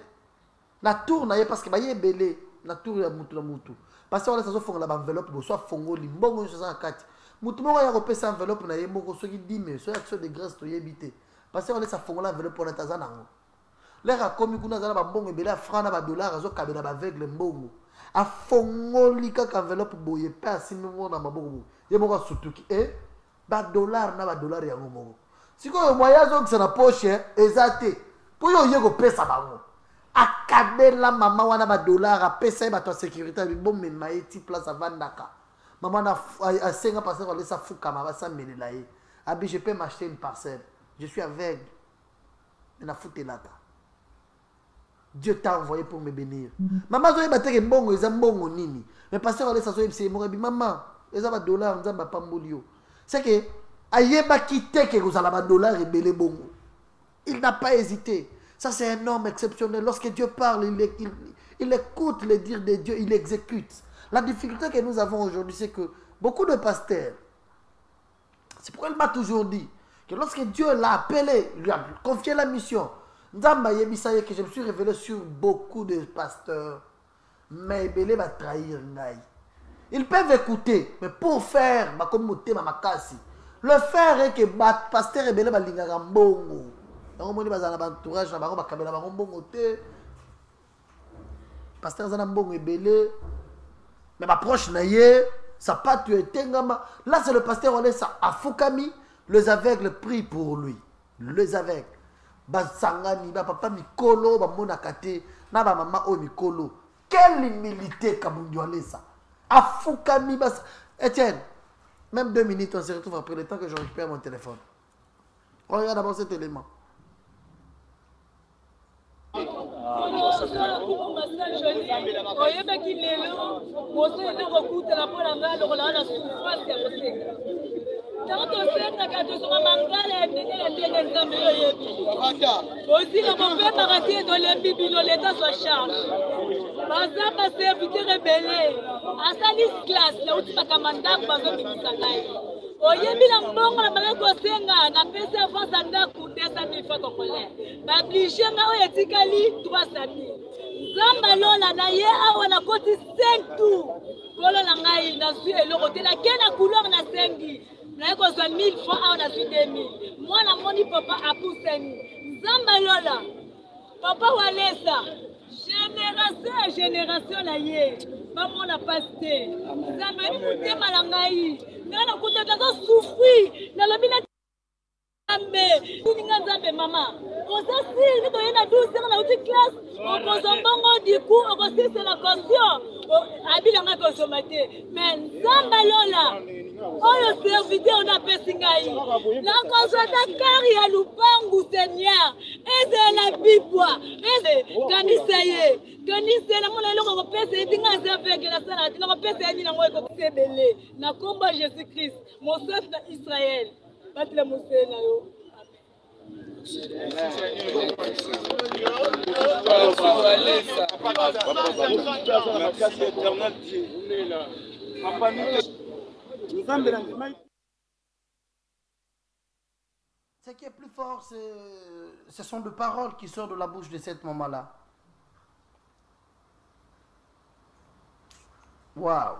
la tour na ye parce que ba ye belé la tour ya mutu na mutu. Parce que on laisse fonga la enveloppe bo soit fongo li mbongo nyonso za kati. Mutu moko ya kopesa enveloppe na ye moko soki 10 000 so action de grâce to yebité. Parce que on laisse fonga la enveloppe na tazana ngo. L'air a commis kuna za ba mbongo belé franc na ba dollar azo kabela ba aveugle mbongo. A fongoli kaka enveloppe boye pe asimi ngo na maboko ye moko sutuki ba dollar na ba dollar ya ngomo siko moya zo que ça na poche ezate pour yo yego pesa bango akabela mama wana ba dollar a pesa ba to sécurité bon mais maïti place avandaka maman a 5 passer on laisse fuka ma ba ça melela ye abi je peux m'acheter une parcelle je suis aveugle na fouté là. Dieu t'a envoyé pour me bénir. Maman zo yeba teke mbongo eza mbongo nini. Mais pasteur allait s'asseoir et mo bi maman, eza ba dollar nzamba pambolio. C'est que ayeba kité que vous allez ba dollar et belé bongo. Il n'a pas hésité. Ça c'est un homme exceptionnel. Lorsque Dieu parle, il écoute les dires de Dieu, il exécute. La difficulté que nous avons aujourd'hui, c'est que beaucoup de pasteurs, c'est pourquoi il m'a toujours dit que lorsque Dieu l'a appelé, lui a confié la mission, Nzamba yebisaye que je me suis révélé sur beaucoup de pasteurs, mais Belé va trahir Ngaï. Ils peuvent écouter, mais pour faire, comme Moté Mamakasi, le faire est que pasteur et Belé va linga mbongo. Donc on dit bazana entourage na bango ba kabela bango mbongo te. Pasteur zana mbongo et Belé, mais ma proche na ye, ça pas tu tengama. Là c'est le pasteur on est ça à Fukami, les aveugles prient pour lui. Les aveugles. Basangani, ba papa mikolo, ba monakate, na ba maman o mikolo. Quelle humilité kabundiwale ça. Afukami bas. Etienne, même 2 minutes, on se retrouve après le temps que je récupère mon téléphone. On regarde d'abord cet élément. Aussi, le mauvais marathon dans les biblios, l'État se charge. Baza ma serviteur rebelle. À sa classe, là où tu m'as commandé, baza bibisangai. Oyebi la mbongo la malako senga na pesa avance ndaku 200 000 francs congolais. Ba obligé nga o etikali 300 000. Zamba lola na ye awa na koti 5 tours. Kolo na ngai na su eloko te na kena couleur na sengi. Na ko so 1000 francs awa na su 2000. Mwana moni papa apuseni. Zamba lola. Papa walesa. Génération na ye. Ba mona paste. Zamba ni mutema la ngai. Nana kutata zo souffrir na lobina ambe kuninga nzambe mama oza si ni to yena 12 ans na uti classe o kozombongo du coup o kosise la caution abila nga consommateur mais nzamba lola oyo serviteur na pesingai na kozota kari ya lupangu seigneur eze la bibwa eze kanisa na mona eloko kopesa etinga nze avec la sala tina kopesa eni nango ekosebele na komba Jésus Christ mon chef na Israël batile mosena yo Ce qui est plus fort, ce sont des paroles qui sortent de la bouche de cette maman-là. Waouh!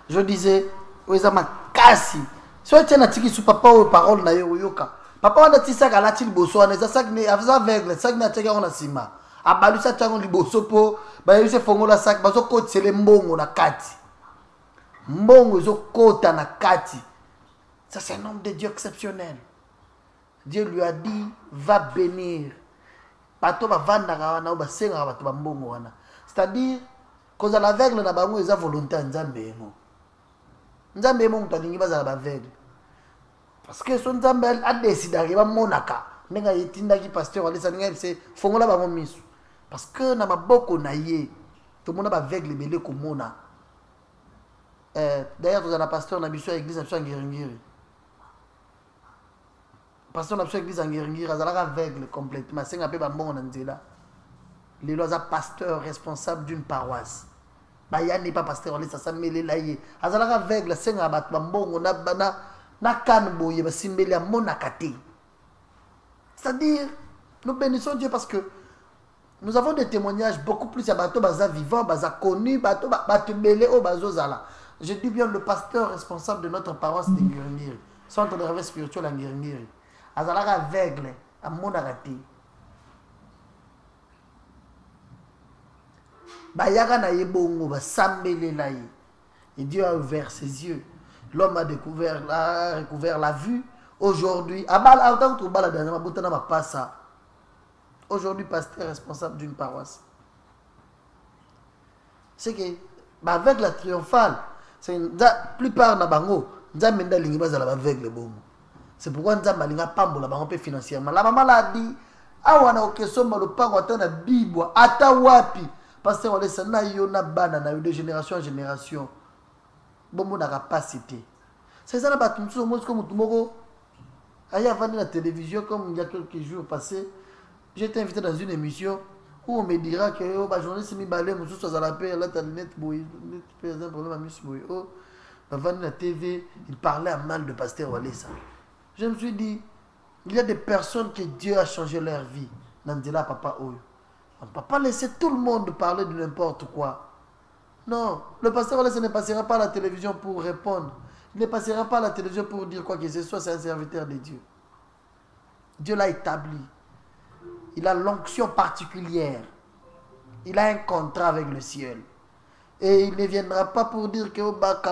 Je disais, Ouezama Kassi. Si tu as dit que papa ou parole na yoka. Papa on a dit ça qu'à la tille bosso, on a ça que aveugle, ça que n'a pas on a sima. A balu ça tango li bosso po, ba yuse fongo la sac, ba zo kote c'est le mbongo na kati. Mbongo zo kota na kati. Ça c'est un homme de Dieu exceptionnel. Dieu lui a dit, va bénir. Bato ba vanda wana ba senga bato ba mbongo wana. C'est-à-dire cause à l'aveugle na bango eza volonté nzambe mo. Nzambe mo mutalingi bazala ba aveugle. Parce que son nzambe a décidé ba monaka. Nenga yetinda ki pasteur alisa nenga se fongola ba misu. Parce que na maboko na ye tout le monde ba aveugle belé ko mona. D'ailleurs vous avez pasteur na biso église na biso ngiri. Pasteur na biso église ngiri azala aveugle complètement senga pe ba mbongo na nzela. Les lois pasteur responsable d'une paroisse. Baya n'est pas pasteur, on laisse ça mêler là. Azala aveugle, senga bat bambongo na kanbo yeba simbeli a monakati. C'est-à-dire, nous bénissons Dieu parce que nous avons des témoignages beaucoup plus à bateau baza vivant, baza connu, bateau belé au bazo zala. Je dis bien le pasteur responsable de notre paroisse de Ngiringiri, centre de réveil spirituel à Ngiringiri. Azala aveugle, a monakati. Bayaka na yebongo ba sambele na ye Et Dieu a ouvert ses yeux. L'homme a recouvert la vue. Aujourd'hui, aujourd'hui, pasteur responsable d'une paroisse. C'est que, avec la triomphale, la plupart de bango, c'est pourquoi nous avons pas financièrement. La maman l'a dit, awana okesomba le pango atana bibwa ata wapi parce on laisse na yo na bana na de génération en génération bombo na capacité c'est ça la batumsu au moins comme tumoko aya vandi la télévision comme il y a quelques jours passés j'étais invité dans une émission où on me dira que oh ba journaliste mi balé musu so la paix là ta net boy par exemple problème à miss boy oh ba vandi la TV il parlait à mal de pasteur Walesa. Je me suis dit il y a des personnes que Dieu a changé leur vie. Nandela papa Oyo. On ne peut pas laisser tout le monde parler de n'importe quoi. Non, le pasteur ne passera pas à la télévision pour répondre. Il ne passera pas à la télévision pour dire quoi que ce soit, c'est un serviteur de Dieu. Dieu l'a établi. Il a l'onction particulière. Il a un contrat avec le ciel. Et il ne viendra pas pour dire que voir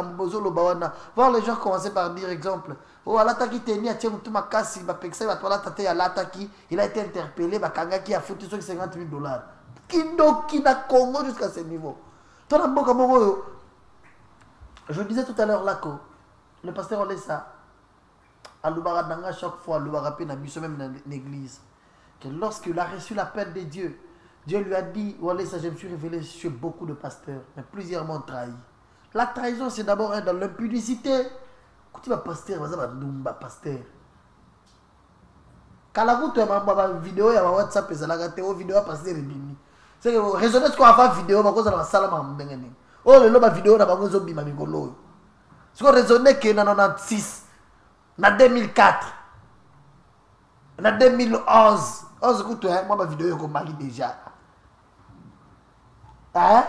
les gens commencer par dire exemple oh alataki teni a tiens ma casse il va pexer va tola tate alataki il a été interpellé ba kanga qui a foutu sur $50 000 kindoki na Congo jusqu'à ce niveau. Je disais tout à l'heure là que le pasteur Olesa à Lubaradanga chaque fois Lubarapé na biso même dans l'église que lorsqu'il a reçu l'appel de Dieu, Dieu lui a dit, Olesa, je me suis révélé sur beaucoup de pasteurs, mais plusieurs m'ont trahi. La trahison, c'est d'abord dans l'impudicité. Quand tu vas pasteur, vas-y, va pasteur. Quand la route, ma vidéo, il y a WhatsApp, et ça l'a gâté, oh, vidéo, pasteur, et bimi. C'est que, raisonnez ce qu'on va faire vidéo, parce que ça va salam à m'bengeni. Oh, le loba vidéo, n'a pas besoin de bima migolo. C'est qu'on raisonnait que dans 96, dans 2004, dans 2011, oh, écoute, moi, ma vidéo, je marie déjà. Hein?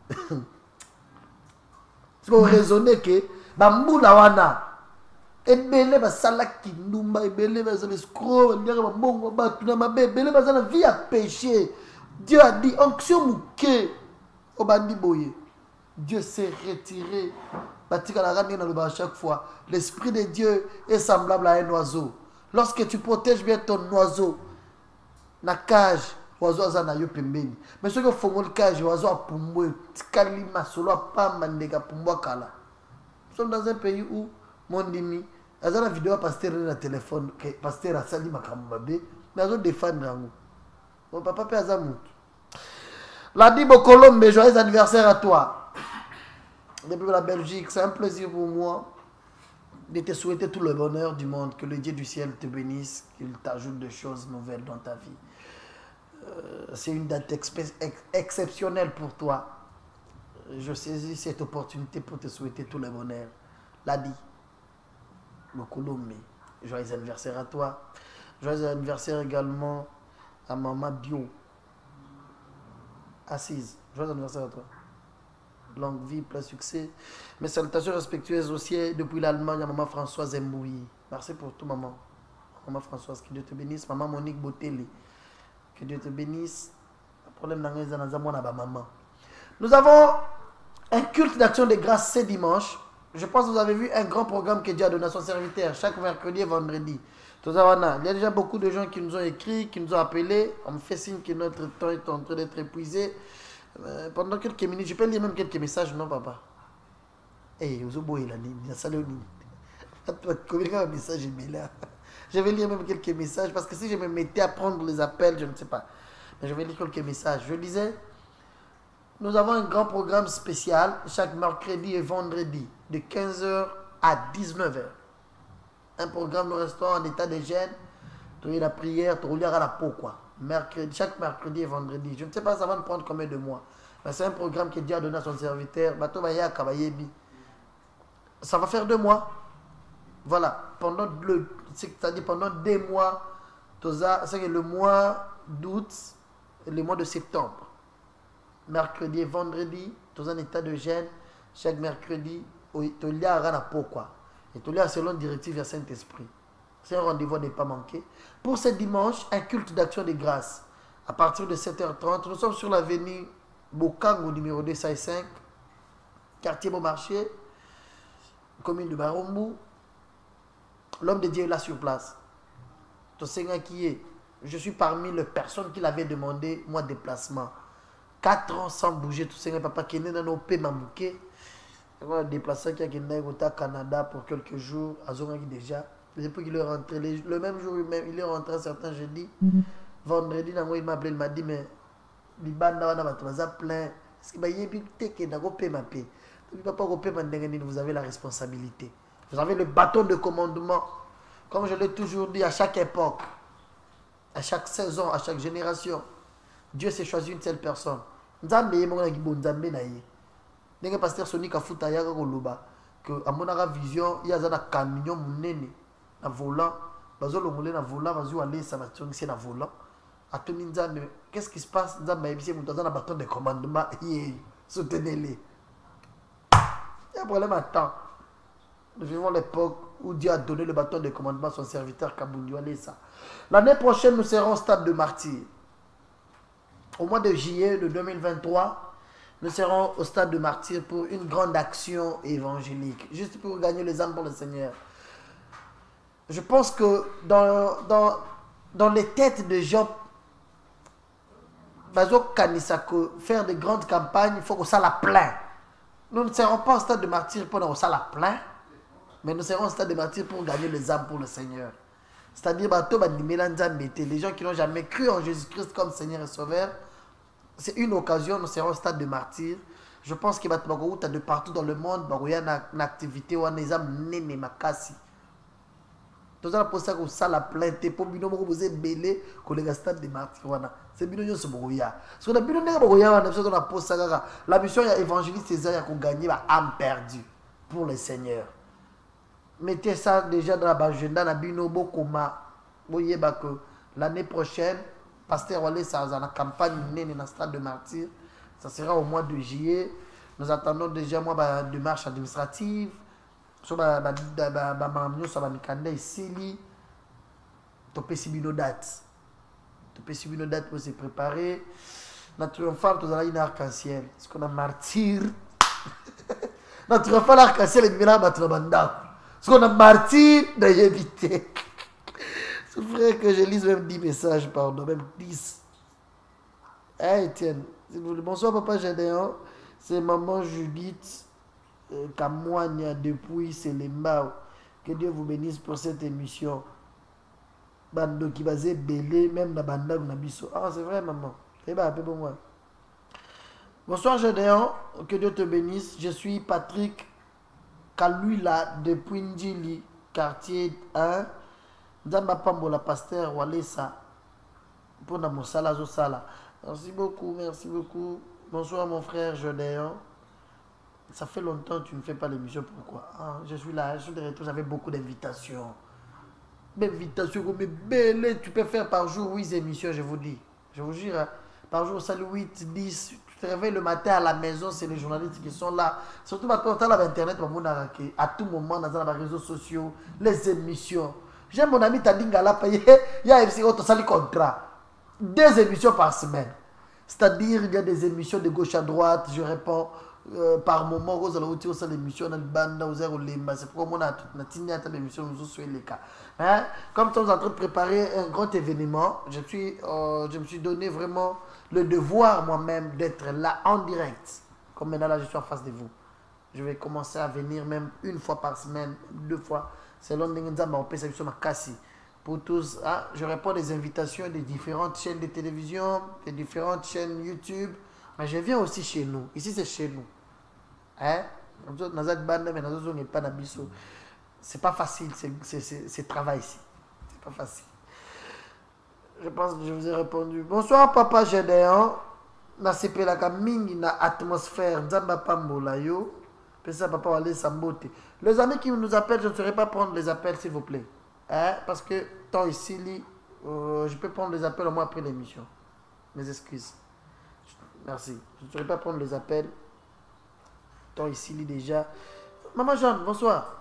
C'est qu'on raisonnait que Bamboula wana ebele basala kindumba ebele basala scroll ndere bambongo batuna mabe ebele basala vie à péché. Dieu a dit onction muke obandi boye. Dieu s'est retiré. Batika la rani na le chaque fois. L'esprit de Dieu est semblable à un oiseau. Lorsque tu protèges bien ton oiseau na cage oiseau azana yo pembeni. Mais ce que fongo le cage oiseau a pumbo tikalima solo pa mandeka pumbo kala. Nous sommes dans un pays où mon demi, il y a une vidéo à pasteur dans le téléphone, que pasteur a sali makambabe, mais il y a des fans dans nous. Mon papa peut avoir un La Dibo Colombe, joyeux anniversaire à toi. Depuis la Belgique, c'est un plaisir pour moi de te souhaiter tout le bonheur du monde, que le Dieu du ciel te bénisse, qu'il t'ajoute de choses nouvelles dans ta vie. C'est une date exceptionnelle pour toi. Je saisis cette opportunité pour te souhaiter tout le bonheur. Ladi, le Colombe, joyeux anniversaire à toi. Joyeux anniversaire également à Maman Bio. Assise, joyeux anniversaire à toi. Longue vie, plein succès. Mes salutations respectueuses aussi depuis l'Allemagne à Maman Françoise Mboui. Merci pour tout, maman. Maman Françoise, que Dieu te bénisse. Maman Monique Boteli, que Dieu te bénisse. Le problème dans les maman. Nous avons un culte d'action de grâce ce dimanche. Je pense que vous avez vu un grand programme que Dieu a donné à son serviteur chaque mercredi et vendredi. Il y a déjà beaucoup de gens qui nous ont écrit, qui nous ont appelés. On me fait signe que notre temps est en train d'être épuisé. Pendant quelques minutes, je peux lire même quelques messages, non papa? Eh, vous avez la ligne, combien de messages j'ai là? Je vais lire même quelques messages parce que si je me mettais à prendre les appels, je ne sais pas. Mais je vais lire quelques messages. Je disais, nous avons un grand programme spécial chaque mercredi et vendredi de 15h à 19h. Un programme, nous restons en état de jeûne. Tu as la prière, tu as la peau quoi. Chaque mercredi et vendredi. Je ne sais pas ça va nous prendre combien de mois. Mais c'est un programme que Dieu a donné à son serviteur. Ça va faire 2 mois. Voilà. C'est-à-dire pendant 2 mois, c'est le mois d'août et le mois de septembre. Mercredi et vendredi, tu es en état de jeûne. Chaque mercredi, tu as la peau quoi. Et tu as selon directive vers Saint-Esprit. C'est un rendez-vous à ne pas manquer. Pour ce dimanche, un culte d'action de grâce. À partir de 7h30, nous sommes sur l'avenue Bokango numéro 205, quartier Beaumarchais, commune de Barombu. L'homme de Dieu est là sur place. Ton Seigneur qui est, je suis parmi les personnes qui l'avaient demandé, moi, déplacement. 4 ans sans bouger, tout Seigneur, papa, qui est dans nos pays mamouké. On a déplacé qui a été au Canada pour quelques jours, à Zonaki déjà. Depuis qu'il est rentré, le même jour, il est rentré certains jeudi. Vendredi, il m'a appelé, il m'a dit, mais il m'a plein. Est-ce qu'il m'a dit, vous avez la responsabilité. Vous avez le bâton de commandement. Comme je l'ai toujours dit, à chaque époque, à chaque saison, à chaque génération, Dieu s'est choisi une telle personne. Nzambe ye monga ki bonzambe na ye. Ndenge pasteur Soni Kafuta ya ko loba que amonaka vision ya za na camion munene na volant, bazo longole na volant, bazo aller ça va tongiser na volant. Atoni Nzambe, qu'est-ce qui se passe? Nzambe yebisi mutu za na bâton de commandement, soutenez-les. Il y a un problème à temps. Nous vivons l'époque où Dieu a donné le bâton de commandement à son serviteur Kabundi Walesa. L'année prochaine, nous serons au stade de martyr. Au mois de juillet de 2023, nous serons au stade de martyr pour une grande action évangélique. Juste pour gagner les âmes pour le Seigneur. Je pense que dans les têtes de Job, faire de grandes campagnes, il faut que ça la plein. Nous ne serons pas au stade de martyr pour que ça la plein. Mais nous serons au stade de martyr pour gagner les âmes pour le Seigneur. C'est-à-dire, les gens qui n'ont jamais cru en Jésus-Christ comme Seigneur et Sauveur, c'est une occasion, nous serons au stade de martyr. Je pense qu'il y a de partout dans le monde, il y a une activité où les âmes néné makasi. Tout ça, pour ça que ça la plainte, pour que vous ayez belé, que les stade de martyr. C'est bien de ce brouillard. Parce que la mission évangéliste, c'est de gagner l'âme perdue pour le Seigneur. Mettez ça déjà dans l'agenda na binobo koma. Voyez que l'année prochaine, pasteur Wale ça dans la campagne dans le stade de martyr. Ça sera au mois de juillet. Nous attendons déjà moi de démarche administrative. Sur ma mamio sur ma mikanda ici. Topé sibino date. Topé sibino date pour se préparer. Notre triomphal tout une arc-en-ciel. Ce qu'on a martyr. Notre triomphal arc-en-ciel est bien battre banda. Ce qu'on a martyr d'éviter. C'est vrai que je lise même 10 messages, pardon, même 10. Hey, Étienne, bonsoir papa Gédéon, c'est maman Judith Kamouania depuis Selemba. Que Dieu vous bénisse pour cette émission. Bando qui basé belé, même la banda ou nabiso. Ah, c'est vrai maman. Eh bien, un peu pour moi. Bonsoir Gédéon, que Dieu te bénisse. Je suis Patrick Kalula depuis Ndjili, quartier 1. Nzamba Pambola, pasteur Walesa. Pour na mosala zo sala. Merci beaucoup, merci beaucoup. Bonsoir mon frère Gédéon. Ça fait longtemps que tu ne fais pas l'émission, pourquoi? Ah, je suis là, je suis de retour, j'avais beaucoup d'invitations. D'invitations comme belle, tu peux faire par jour 8 émissions, je vous dis. Je vous jure, hein. Par jour, ça 8, 10. Tu te réveilles le matin à la maison, c'est les journalistes qui sont là. Surtout maintenant, tu as l'internet, à tout moment, dans les réseaux sociaux, les émissions. J'ai mon ami Tadingala payé, il y a MC Auto Sali Contrat. 2 émissions par semaine. C'est-à-dire, il y a des émissions de gauche à droite, je réponds par moment, vous allez vous dire l'émission dans le banda, vous allez c'est pourquoi on a une émission, nous sommes les cas. Comme nous sommes en train de préparer un grand événement, je me suis donné vraiment le devoir moi-même d'être là en direct. Comme maintenant là, je suis en face de vous. Je vais commencer à venir même 1 fois par semaine, 2 fois. Selon pour tous, je réponds des invitations des différentes chaînes de télévision, des différentes chaînes YouTube. Mais je viens aussi chez nous. Ici, c'est chez nous. C'est pas facile, c'est travail ici. C'est pas facile. Je pense que je vous ai répondu. Bonsoir, papa Gédéon. Na sepelaka mingi na atmosphère. Nzamba pambola yo. Pesa papa wale sambote. Les amis qui nous appellent, je ne saurais pas prendre les appels, s'il vous plaît. Parce que tant ici, je peux prendre les appels au moins après l'émission. Mes excuses. Merci. Je ne saurais pas prendre les appels. Tant ici, déjà. Maman Jeanne, bonsoir.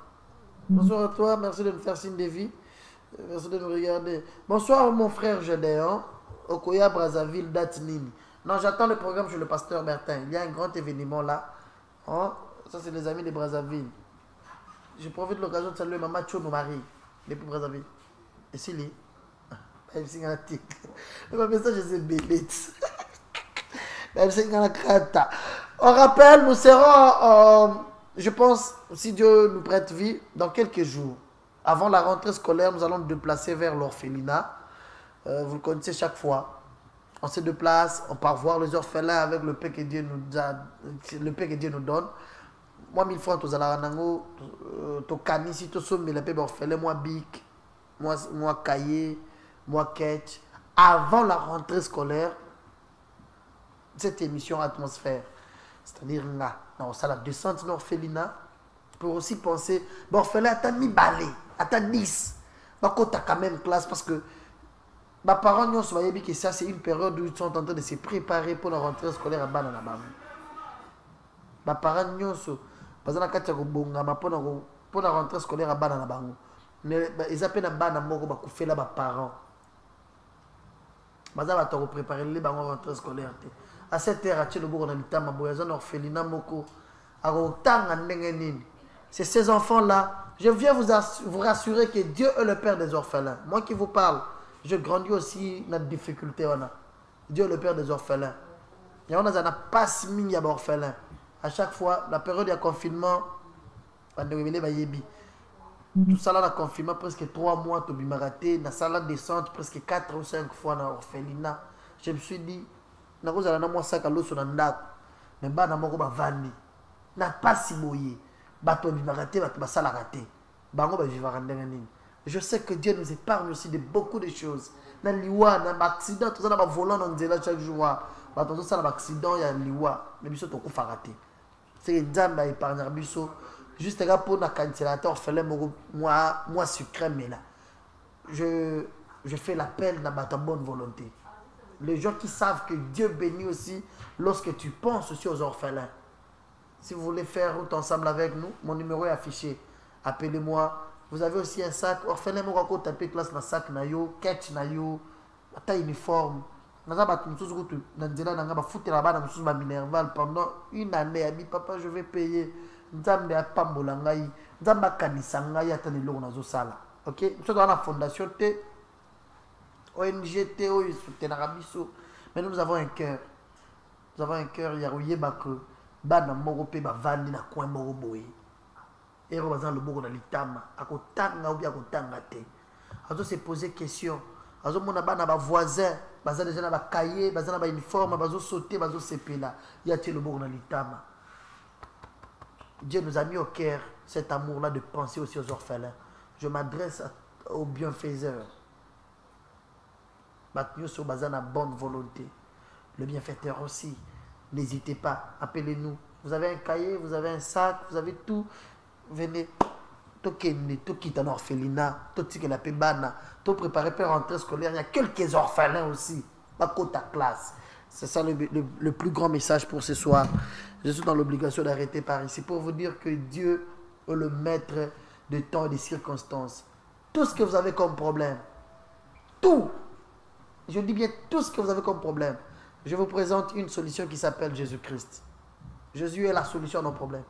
Bonsoir à toi. Merci de me faire signe de vie. Merci de me regarder. Bonsoir, mon frère Gédéon. Okoya Brazzaville, date Nini. Non, j'attends le programme chez le pasteur Bertin. Il y a un grand événement là. Ça, c'est les amis de Brazzaville. Je profite de l'occasion de saluer Maman Cho, nos maris, depuis Brazzaville. Et c'est lui. Le message, c'est bébête. On rappelle, nous serons, je pense, si Dieu nous prête vie, dans quelques jours. Avant la rentrée scolaire, nous allons nous déplacer vers l'orphelinat. Vous le connaissez chaque fois. On se déplace, on part voir les orphelins avec le paix que Dieu nous donne. Moi, 1000 francs, tu as nango, tu as si tu sommes les paix orphelins, moi bic, moi cahier, moi ketch. Avant la rentrée scolaire, cette émission Atmosphère, c'est-à-dire là, dans la descente de l'orphelinat, pour aussi penser, l'orphelin a mis balai, a 10. Donc, tu as quand même classe parce que mes parents nous ont dit que ça, c'est une période où ils sont en train de se préparer pour la rentrée scolaire à Banana. Mes parents nous ont dit pour la rentrée scolaire à Banana. Ils appellent Banana Moko pour faire là, mes parents. Ils ont préparé la rentrée scolaire. À cette heure, il y a un orphelinat Moko. C'est ces enfants-là. Je viens vous rassurer que Dieu est le Père des orphelins. Moi qui vous parle, je grandis aussi dans la difficulté. Dieu est le Père des orphelins. Et on a pas si mis orphelins. À chaque fois, la période de confinement, tout ça là, le confinement, presque 3 mois, tu as raté. Dans la salle descente, presque 4 ou 5 fois dans l'orphelinat. Je me suis dit, je vais faire ça mais je vais faire n'a pas si boyé. Je sais que Dieu nous épargne aussi de beaucoup de choses. Dans l'Iwa, dans l'accident, tout ça, dans le volant, on dit là chaque jour. Dans l'accident, il y a l'Iwa. Mais biso toko farate. C'est que Dieu m'a épargné biso. Juste là pour la candidature, moi sucré mais là. Je fais l'appel dans ma bonne volonté. Les gens qui savent que Dieu bénit aussi lorsque tu penses aussi aux orphelins. Si vous voulez faire route ensemble avec nous, mon numéro est affiché. Appelez-moi. Vous avez aussi un sac. Orphelin, moi, quand taper classe dans sac, nayo, catch, nayo, taille uniforme. Pendant une année, elle dit, papa, je vais payer. Nzambe a pambolangai. Nzambe a kanisangai à tane lo nazo sala. Ok? Nous sommes dans la fondation T. ONG T, mais nous avons un cœur. Nous avons un cœur, il y a rouillé bakre. Bana moko pe ba vandi na coin moko boye. Et on va le boko na litama, akotanga ou bien akotanga te. Azo se poser question. Azo mona bana ba voisin, baza déjà na ba cahier, baza na ba uniforme, bazo sauter, bazo sepela. Y a-t-il le boko na litama? Dieu nous a mis au cœur cet amour-là de penser aussi aux orphelins. Je m'adresse aux bienfaiseurs. Maintenant, sur bazana bonne volonté. Le bienfaiteur aussi. N'hésitez pas, appelez-nous. Vous avez un cahier, vous avez un sac, vous avez tout. Venez. Tout quitte en orphelinat, tout ce que la pébana, tout préparé pour rentrer scolaire. Il y a quelques orphelins aussi. Pas qu'au ta classe. C'est ça le plus grand message pour ce soir. Je suis dans l'obligation d'arrêter par ici pour vous dire que Dieu est le maître de temps et des circonstances. Tout ce que vous avez comme problème, tout, je dis bien tout ce que vous avez comme problème, je vous présente une solution qui s'appelle Jésus-Christ. Jésus est la solution à nos problèmes.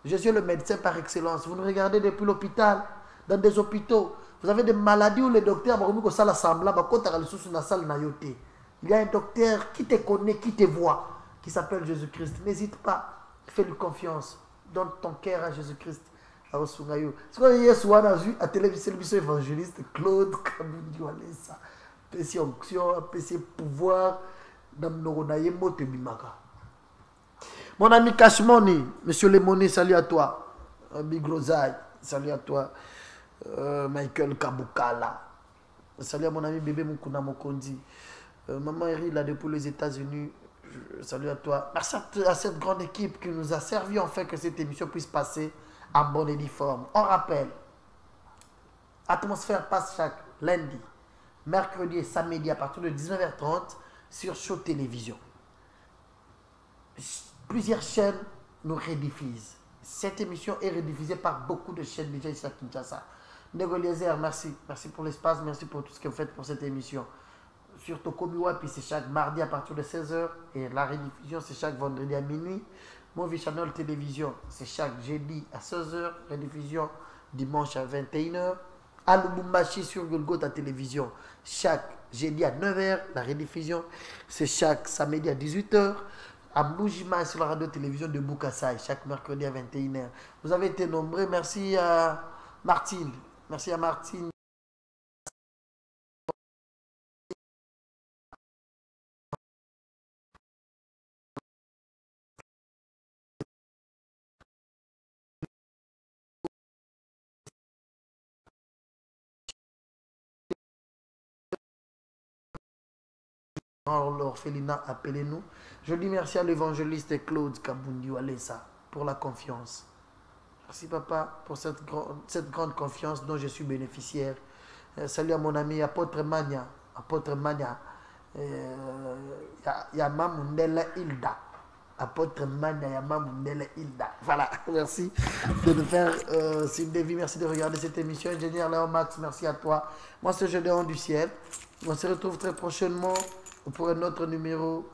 Jésus est le médecin par excellence. Vous nous regardez depuis l'hôpital, dans des hôpitaux. Vous avez des maladies où les docteurs il y a un docteur qui te connaît, qui te voit, qui s'appelle Jésus-Christ. N'hésite pas, fais-lui confiance. Donne ton cœur à Jésus-Christ. C'est quoi hier soir on a vu à la télévision évangéliste Claude Kabundi Walesa. PC onction, PC pouvoir, mon ami Cashmoni, monsieur Lemoni, salut à toi. Big Rosai, salut à toi. Michael Kabukala, salut à mon ami bébé Mukuna Mokondi. Maman Eri, là depuis les États-Unis, salut à toi. Merci à cette grande équipe qui nous a servi enfin que cette émission puisse passer en bonne et due forme. On rappelle, Atmosphère passe chaque lundi, mercredi et samedi à partir de 19h30 sur Show Télévision. Plusieurs chaînes nous rediffusent. Cette émission est rediffusée par beaucoup de chaînes déjà ici à Kinshasa. Negoliezer, merci. Merci pour l'espace, merci pour tout ce que vous faites pour cette émission. Sur Tokomiwa, puis c'est chaque mardi à partir de 16h. Et la rediffusion, c'est chaque vendredi à minuit. Movie Channel Télévision, c'est chaque jeudi à 16h, rediffusion dimanche à 21h. À Lubumbashi sur Golgotha Télévision, chaque jeudi à 9h, la rediffusion, c'est chaque samedi à 18h. À Mbujima sur la radio-télévision de Bukassai, chaque mercredi à 21h. Vous avez été nombreux, merci à Martine. Merci à Martine. L'orphelinat, appelez-nous. Je dis merci à l'évangéliste Claude Kabundi Walesa pour la confiance. Merci papa pour cette grande confiance dont je suis bénéficiaire. Salut à mon ami Apôtre Mania. Apôtre Mania. Yama Mundela Hilda. Apôtre Mania Yama Mundela Hilda. Voilà, merci de nous faire signe de vie. Merci de regarder cette émission. Ingénieur Léon Max, merci à toi. Moi, c'est Gédéon du ciel. On se retrouve très prochainement pour un autre numéro